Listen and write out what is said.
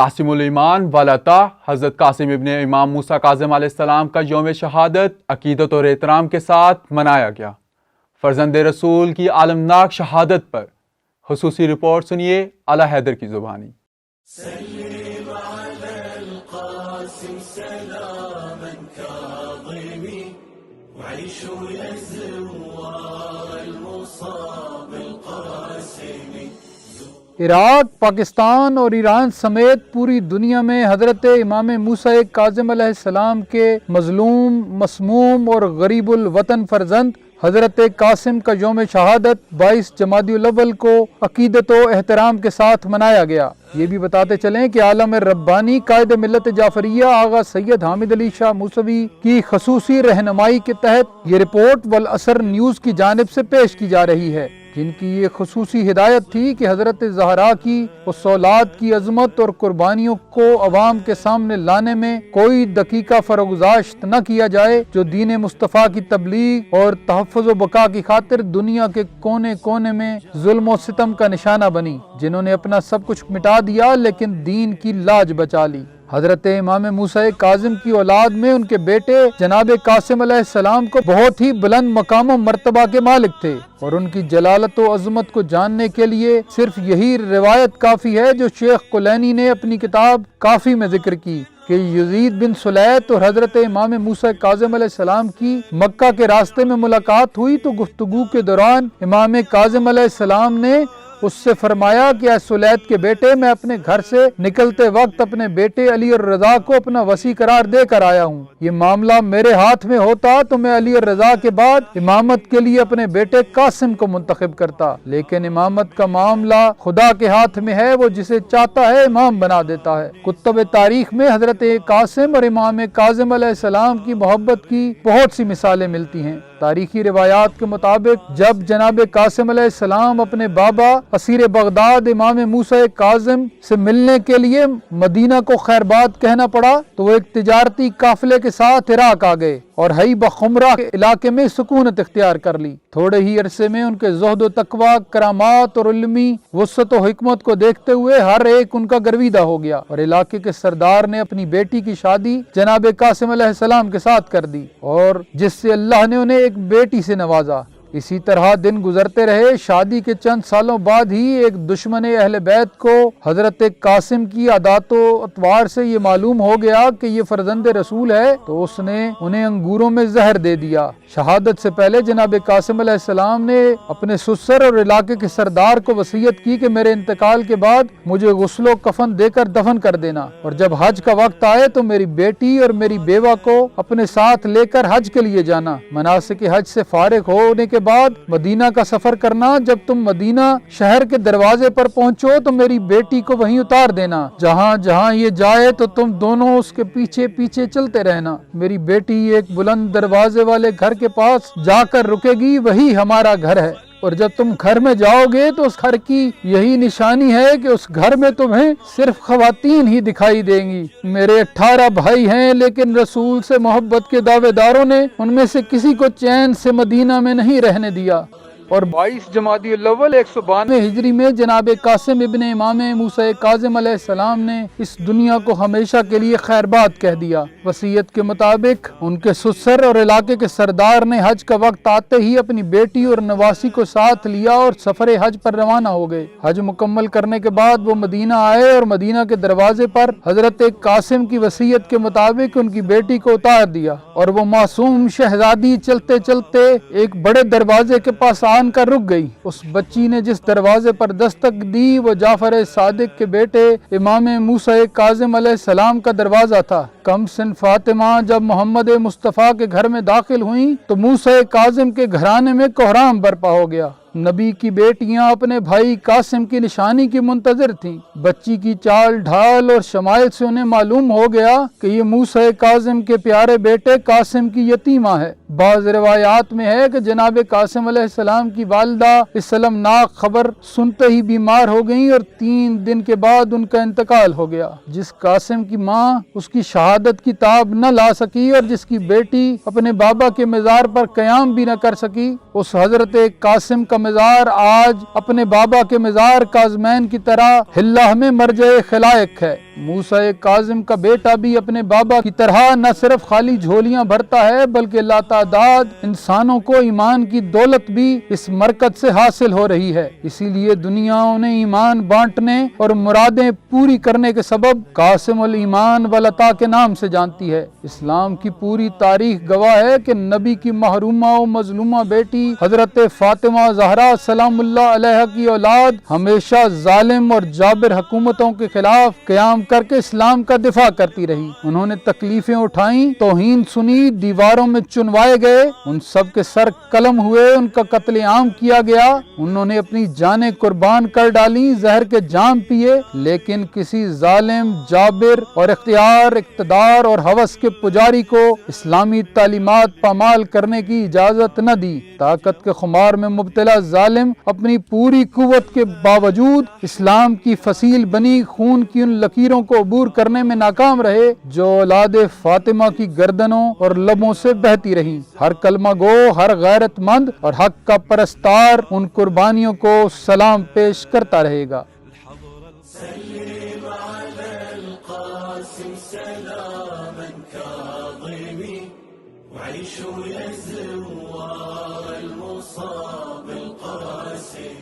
قاسم الایمان والعطا حضرت قاسم ابن امام موسیٰ کاظم علیہ السلام کا یوم شہادت عقیدت اور احترام کے ساتھ منایا گیا۔ فرزند رسول کی عالمناک شہادت پر خصوصی رپورٹ سنیے اعلیٰ حیدر کی زبانی۔ عراق، پاکستان اور ایران سمیت پوری دنیا میں حضرت امام موسیٰ کاظم علیہ السلام کے مظلوم، مسموم اور غریب الوطن فرزند حضرت قاسم کا یوم شہادت 22 جمادی الاول کو عقیدت و احترام کے ساتھ منایا گیا۔ یہ بھی بتاتے چلیں کہ عالم ربانی قائد ملت جعفریہ آغا سید حامد علی شاہ موسوی کی خصوصی رہنمائی کے تحت یہ رپورٹ والاثر نیوز کی جانب سے پیش کی جا رہی ہے، جن کی یہ خصوصی ہدایت تھی کہ حضرت زہرا کی اس اولاد کی عظمت اور قربانیوں کو عوام کے سامنے لانے میں کوئی دقیقہ فروگزاشت نہ کیا جائے، جو دین مصطفیٰ کی تبلیغ اور تحفظ و بقا کی خاطر دنیا کے کونے کونے میں ظلم و ستم کا نشانہ بنی، جنہوں نے اپنا سب کچھ مٹا دیا لیکن دین کی لاج بچا لی۔ حضرت امام موسیٰ کاظم کی اولاد میں ان کے بیٹے جناب قاسم علیہ السلام کو بہت ہی بلند مقام و مرتبہ کے مالک تھے، اور ان کی جلالت و عظمت کو جاننے کے لیے صرف یہی روایت کافی ہے جو شیخ کلینی نے اپنی کتاب کافی میں ذکر کی کہ یزید بن سلیط اور حضرت امام موسیٰ کاظم علیہ السلام کی مکہ کے راستے میں ملاقات ہوئی تو گفتگو کے دوران امام کاظم علیہ السلام نے اس سے فرمایا کہ اے سلیط کے بیٹے، میں اپنے گھر سے نکلتے وقت اپنے بیٹے علی الرضا کو اپنا وصی قرار دے کر آیا ہوں۔ یہ معاملہ میرے ہاتھ میں ہوتا تو میں علی الرضا کے بعد امامت کے لیے اپنے بیٹے قاسم کو منتخب کرتا، لیکن امامت کا معاملہ خدا کے ہاتھ میں ہے، وہ جسے چاہتا ہے امام بنا دیتا ہے۔ کتب تاریخ میں حضرت قاسم اور امام کاظم علیہ السلام کی محبت کی بہت سی مثالیں ملتی ہیں۔ تاریخی روایات کے مطابق جب جناب قاسم علیہ السلام اپنے بابا اسیر بغداد امام موسیٰ کاظم سے ملنے کے لیے مدینہ کو خیرباد کہنا پڑا تو وہ ایک تجارتی قافلے کے ساتھ عراق آ گئے اور حی بخمرہ کے علاقے میں سکونت اختیار کر لی۔ تھوڑے ہی عرصے میں ان کے زہد و تقوی، کرامات اور علمی وسعت و حکمت کو دیکھتے ہوئے ہر ایک ان کا گرویدہ ہو گیا، اور علاقے کے سردار نے اپنی بیٹی کی شادی جناب قاسم علیہ السلام کے ساتھ کر دی، اور جس سے اللہ نے انہیں ایک بیٹی سے نوازا۔ اسی طرح دن گزرتے رہے، شادی کے چند سالوں بعد ہی ایک دشمن اہل بیت کو حضرت قاسم کی عادات و اطوار سے یہ معلوم ہو گیا کہ یہ فرزند رسول ہے، تو اس نے انہیں انگوروں میں زہر دے دیا۔ شہادت سے پہلے جناب قاسم علیہ السلام نے اپنے سسر اور علاقے کے سردار کو وصیت کی کہ میرے انتقال کے بعد مجھے غسل و کفن دے کر دفن کر دینا، اور جب حج کا وقت آئے تو میری بیٹی اور میری بیوہ کو اپنے ساتھ لے کر حج کے لیے جانا۔ مناسک حج سے فارغ ہونے کے بعد مدینہ کا سفر کرنا، جب تم مدینہ شہر کے دروازے پر پہنچو تو میری بیٹی کو وہیں اتار دینا، جہاں جہاں یہ جائے تو تم دونوں اس کے پیچھے پیچھے چلتے رہنا۔ میری بیٹی ایک بلند دروازے والے گھر کے پاس جا کر رکے گی، وہی ہمارا گھر ہے، اور جب تم گھر میں جاؤ گے تو اس گھر کی یہی نشانی ہے کہ اس گھر میں تمہیں صرف خواتین ہی دکھائی دیں گی۔ میرے 18 بھائی ہیں، لیکن رسول سے محبت کے دعوے داروں نے ان میں سے کسی کو چین سے مدینہ میں نہیں رہنے دیا، اور 22 جمادی الاول 192 ہجری میں جناب قاسم ابن امام موسیٰ کاظم علیہ السلام نے اس دنیا کو ہمیشہ کے لیے خیرباد کہہ دیا۔ وصیت کے مطابق ان کے سسر اور علاقے کے سردار نے حج کا وقت آتے ہی اپنی بیٹی اور نواسی کو ساتھ لیا اور سفر حج پر روانہ ہو گئے۔ حج مکمل کرنے کے بعد وہ مدینہ آئے اور مدینہ کے دروازے پر حضرت قاسم کی وصیت کے مطابق ان کی بیٹی کو اتار دیا، اور وہ معصوم شہزادی چلتے چلتے ایک بڑے دروازے کے پاس کر رک گئی۔ اس بچی نے جس دروازے پر دستک دی وہ جعفر صادق کے بیٹے امام موسیٰ کاظم علیہ السلام کا دروازہ تھا۔ کم سن فاطمہ جب محمد مصطفیٰ کے گھر میں داخل ہوئیں تو موسیٰ کاظم کے گھرانے میں کوہرام برپا ہو گیا۔ نبی کی بیٹیاں اپنے بھائی قاسم کی نشانی کی منتظر تھیں۔ بچی کی چال ڈھال اور شمائل سے انہیں معلوم ہو گیا کہ یہ موسیٰ کاظم کے پیارے بیٹے قاسم کی یتیمہ ہے۔ بعض روایات میں ہے کہ جناب قاسم علیہ السلام کی والدہ اس المناک خبر سنتے ہی بیمار ہو گئیں اور 3 دن کے بعد ان کا انتقال ہو گیا۔ جس قاسم کی ماں اس کی شہادت شہادت کی تاب نہ لا سکی اور جس کی بیٹی اپنے بابا کے مزار پر قیام بھی نہ کر سکی، اس حضرت قاسم کا مزار آج اپنے بابا کے مزار کاظمین کی طرح ہلہ میں مرجع خلائق ہے۔ موسیٰ کاظم کا بیٹا بھی اپنے بابا کی طرح نہ صرف خالی جھولیاں بھرتا ہے بلکہ لاتعداد انسانوں کو ایمان کی دولت بھی اس مرکز سے حاصل ہو رہی ہے۔ اسی لیے دنیا انہیں ایمان بانٹنے اور مرادیں پوری کرنے کے سبب قاسم الایمان والعطا کے نام سے جانتی ہے۔ اسلام کی پوری تاریخ گواہ ہے کہ نبی کی محرومہ و مظلومہ بیٹی حضرت فاطمہ زہرا سلام اللہ علیہا کی اولاد ہمیشہ ظالم اور جابر حکومتوں کے خلاف قیام کر کے اسلام کا دفاع کرتی رہی۔ انہوں نے تکلیفیں اٹھائیں، توہین سنی، دیواروں میں چنوائے گئے، ان سب کے سر قلم ہوئے، ان کا قتل عام کیا گیا، انہوں نے اپنی جانیں قربان کر ڈالی، زہر کے جام پیے، لیکن کسی ظالم، جابر اور اختیار، اقتدار اور ہوس کے پجاری کو اسلامی تعلیمات پامال کرنے کی اجازت نہ دی۔ طاقت کے خمار میں مبتلا ظالم اپنی پوری قوت کے باوجود اسلام کی فصیل بنی خون کی ان لکیروں کو عبور کرنے میں ناکام رہے جو اولاد فاطمہ کی گردنوں اور لبوں سے بہتی رہیں۔ ہر کلمہ گو، ہر غیرت مند اور حق کا پرستار ان قربانیوں کو سلام پیش کرتا رہے گا۔